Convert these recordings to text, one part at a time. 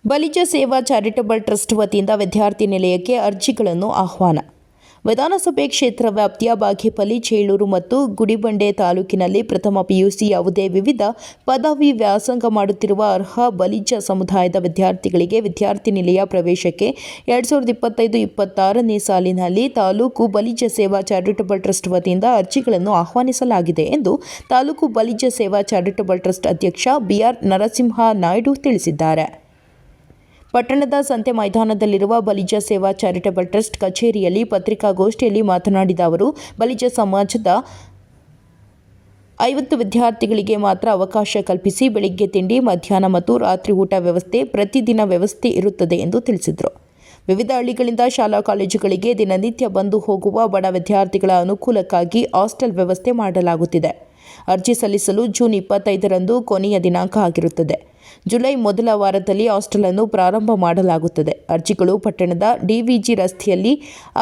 ಬಲಿಜ ಸೇವಾ charitable trust ವತಿಯಿಂದ ವಿದ್ಯಾರ್ಥಿ ನಿಲಯಕ್ಕೆ ಅರ್ಜಿಗಳನ್ನು ಆಹ್ವಾನ. ವಿಧಾನಸಭೆ ಕ್ಷೇತ್ರ ವ್ಯಾಪ್ತಿಯ ಬಾಗೇಪಲ್ಲಿ, ಚೇಳೂರು ಮತ್ತು ಗುಡಿಬಂಡೆ ತಾಲೂಕಿನಲ್ಲಿ ಪ್ರಥಮ ಪಿಯುಸಿ ಯಾವುದೇ ವಿವಿಧ ಪದವಿ ವ್ಯಾಸಂಗ ಮಾಡುತ್ತಿರುವ ಅರ್ಹ ಬಲಿಜ ಸಮುದಾಯದ ವಿದ್ಯಾರ್ಥಿಗಳಿಗೆ ವಿದ್ಯಾರ್ಥಿ ನಿಲಯ ಪ್ರವೇಶಕ್ಕೆ 2025-26ನೇ ಸಾಲಿನಲ್ಲಿ ತಾಲೂಕು ಬಲಿಜ ಸೇವಾ ಚಾರಿಟಬಲ್ ಟ್ರಸ್ಟ್ ವತಿಯಿಂದ ಅರ್ಜಿಗಳನ್ನು ಆಹ್ವಾನಿಸಲಾಗಿದೆ ಎಂದು ತಾಲೂಕು ಬಲಿಜ ಸೇವಾ ಚಾರಿಟಬಲ್ ಟ್ರಸ್ಟ್ ಅಧ್ಯಕ್ಷ ಬಿಆರ್ ನರಸಿಂಹ ನಾಯ್ಡು ತಿಳಿಸಿದ್ದಾರೆ. ಪಟ್ಟಣದ ಸಂತೆ ಮೈದಾನದಲ್ಲಿರುವ ಬಲಿಜ ಸೇವಾ ಚಾರಿಟಬಲ್ ಟ್ರಸ್ಟ್ ಕಚೇರಿಯಲ್ಲಿ ಪತ್ರಿಕಾಗೋಷ್ಠಿಯಲ್ಲಿ ಮಾತನಾಡಿದ ಅವರು, ಬಲಿಜ ಸಮಾಜದ 50 ವಿದ್ಯಾರ್ಥಿಗಳಿಗೆ ಮಾತ್ರ ಅವಕಾಶ ಕಲ್ಪಿಸಿ ಬೆಳಿಗ್ಗೆ ತಿಂಡಿ, ಮಧ್ಯಾಹ್ನ ಮತ್ತು ರಾತ್ರಿ ಊಟ ವ್ಯವಸ್ಥೆ ಪ್ರತಿದಿನ ವ್ಯವಸ್ಥೆ ಇರುತ್ತದೆ ಎಂದು ತಿಳಿಸಿದರು. ವಿವಿಧ ಹಳ್ಳಿಗಳಿಂದ ಶಾಲಾ ಕಾಲೇಜುಗಳಿಗೆ ದಿನನಿತ್ಯ ಬಂದು ಹೋಗುವ ಬಡ ವಿದ್ಯಾರ್ಥಿಗಳ ಅನುಕೂಲಕ್ಕಾಗಿ ಹಾಸ್ಟೆಲ್ ವ್ಯವಸ್ಥೆ ಮಾಡಲಾಗುತ್ತಿದೆ. ಅರ್ಜಿ ಸಲ್ಲಿಸಲು ಜೂನ್ 25ರಂದು ಕೊನೆಯ ದಿನಾಂಕ ಆಗಿರುತ್ತದೆ. ಜುಲೈ ಮೊದಲ ವಾರದಲ್ಲಿ ಹಾಸ್ಟೆಲ್ ಅನ್ನು ಪ್ರಾರಂಭ ಮಾಡಲಾಗುತ್ತದೆ. ಅರ್ಜಿಗಳು ಪಟ್ಟಣದ ಡಿವಿಜಿ ರಸ್ತೆಯಲ್ಲಿ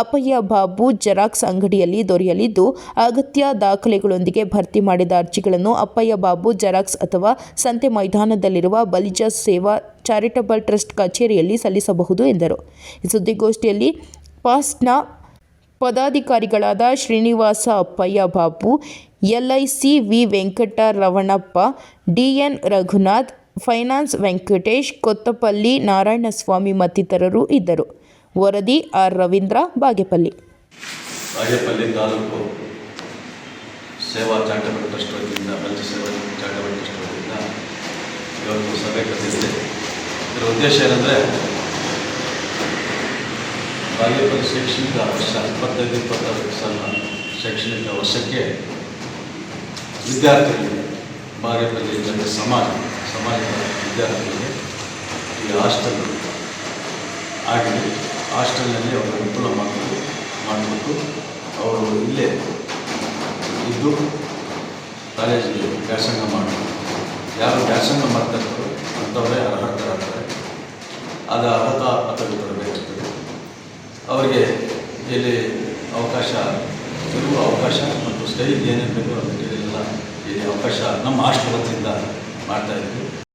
ಅಪ್ಪಯ್ಯ ಬಾಬು ಜೆರಾಕ್ಸ್ ಅಂಗಡಿಯಲ್ಲಿ ದೊರೆಯಲಿದ್ದು, ಅಗತ್ಯ ದಾಖಲೆಗಳೊಂದಿಗೆ ಭರ್ತಿ ಮಾಡಿದ ಅರ್ಜಿಗಳನ್ನು ಅಪ್ಪಯ್ಯ ಬಾಬು ಜೆರಾಕ್ಸ್ ಅಥವಾ ಸಂತೆ ಮೈದಾನದಲ್ಲಿರುವ ಬಲಿಜ ಸೇವಾ ಚಾರಿಟಬಲ್ ಟ್ರಸ್ಟ್ ಕಚೇರಿಯಲ್ಲಿ ಸಲ್ಲಿಸಬಹುದು ಎಂದರು. ಈ ಸುದ್ದಿಗೋಷ್ಠಿಯಲ್ಲಿ ಪಾಸ್ನ ಪದಾಧಿಕಾರಿಗಳಾದ Srinivasa Appayya Babu, LIC V Venkataramanappa, DN Raghunath, finance Venkatesh, Kothapalli Narayanaswamy ಮತ್ತಿತರರು ಇದ್ದರು. ವರದಿ ಆರ್ ರವೀಂದ್ರ, ಬಾಗೇಪಲ್ಲಿ. ಬಾಗೇಪಲ್ಲಿ ತಾಲೂಕು ಸೇವಾ ಚಾರಿಟಬಲ್ ಟ್ರಸ್ಟ್ ವತಿಯಿಂದ ಬಲಿಜ ಸೇವಾ ಚಾರಿಟಬಲ್ ಟ್ರಸ್ಟ್ ವತಿಯಿಂದ ಇವತ್ತು ಸಭೆ ಕರೆದಿದೆ. ಇದರ ಉದ್ದೇಶ ಏನಂದರೆ, ಬಾಗೇಪಲ್ಲಿ ಶೈಕ್ಷಣಿಕ ವರ್ಷ 25-26 ಸಾಲಿನ ಶೈಕ್ಷಣಿಕ ವರ್ಷಕ್ಕೆ ವಿದ್ಯಾರ್ಥಿಗಳಿಗೆ, ಬಾಗೇಪಲ್ಲಿ ಜನರ ಸಮಾಜದ ವಿದ್ಯಾರ್ಥಿಗಳಿಗೆ ಈ ಹಾಸ್ಟೆಲ್ ಆಗಿದೆ. ಹಾಸ್ಟೆಲ್ನಲ್ಲಿ ಅವರು ಅನುಕೂಲ ಮಾಡಬೇಕು. ಅವರು ಇಲ್ಲೇ ಇದ್ದು ಕಾಲೇಜಿಗೆ ವ್ಯಾಸಂಗ ಮಾಡಬೇಕು. ಯಾರು ವ್ಯಾಸಂಗ ಮಾಡ್ತಾರೋ ಅಂಥವರೇ ಅರ್ಹರಾಗ್ತಾರೆ. ಆದ ಅರ್ಹತಾ ಪತ್ರ ಬರಬೇಕಾಗ್ತದೆ. ಅವರಿಗೆ ಇಲ್ಲಿ ಇರುವ ಅವಕಾಶ ಮತ್ತು ಸ್ಟೈಲ್ ಏನೇನು ಬೇಕೋ ಮೆಟೀರಿಯಲ್ ಎಲ್ಲ ಇಲ್ಲಿ ಅವಕಾಶ ನಮ್ಮ ಹಾಸ್ಟೆಲ್ ವತಿಯಿಂದ ಮಾಡ್ತಾಯಿದ್ವಿ.